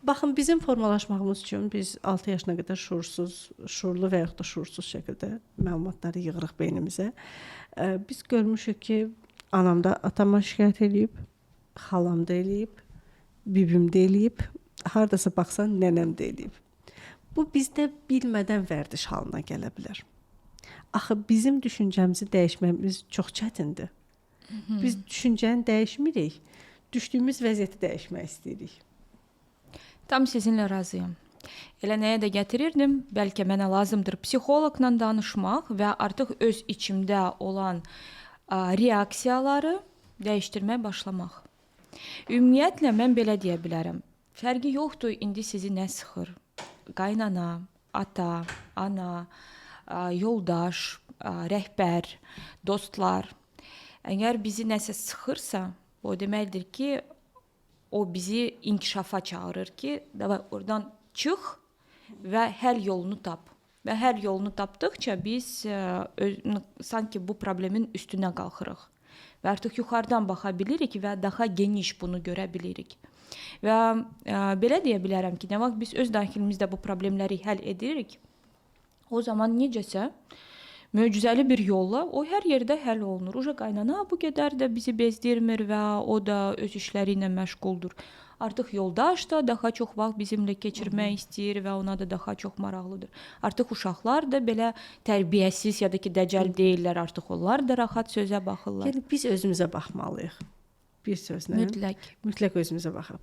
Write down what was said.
Baxın, bizim formalaşmağımız üçün biz 6 yaşına qədər şuurlu və yaxud da şuursuz şəkildə məlumatları yığırıq beynimizə. Biz görmüşük ki, anam da atama şikayət eləyib, xalam da eləyib, bibim də eləyib, hardasa baxsan nənəm də eləyib. Bu bizdə bilmədən vərdiş halına gələ bilər. Axı bizim düşüncəmizi dəyişməyimiz çox çətindir. Biz düşüncəni dəyişmirik, düşdüyümüz vəziyyəti dəyişmək istəyirik. Tam sizinlə razıyam. Elə nəyə də gətirirdim, bəlkə mənə lazımdır psixoloqla danışmaq və artıq öz içimdə olan reaksiyaları dəyişdirməyə başlamaq. Ümumiyyətlə, mən belə deyə bilərəm. Fərqi yoxdur, indi sizi nə sıxır? Qaynana, ata, ana, yoldaş, rəhbər, dostlar. Əgər bizi nəsə sıxırsa, o deməkdir ki, o bizi inkişafa çağırır ki, davay oradan çıx və həll yolunu tap. Və həll yolunu tapdıqca biz sanki bu problemin üstünə qalxırıq. Və artıq yuxarıdan baxa bilirik və daha geniş bunu görə bilirik. Və belə deyə bilərəm ki, nə vaxt biz öz daxilimizdə bu problemləri həll edirik, o zaman necəsə möcüzəli bir yolla o hər yerdə həll olunur. Uca qaynana bu qədər də bizi bezdirmir və o da öz işləri ilə məşğuldur. Artıq yoldaş da daha çox vaxt bizimlə keçirmək istəyir və ona da daha çox maraqlıdır. Artıq uşaqlar da belə tərbiyəsiz ya da ki, dəcəl deyirlər, artıq onlar da rahat sözə baxırlar. Yəni biz özümüzə baxmalıyıq. Bir sözlə. Mütləq. Mütləq özümüzə baxaq.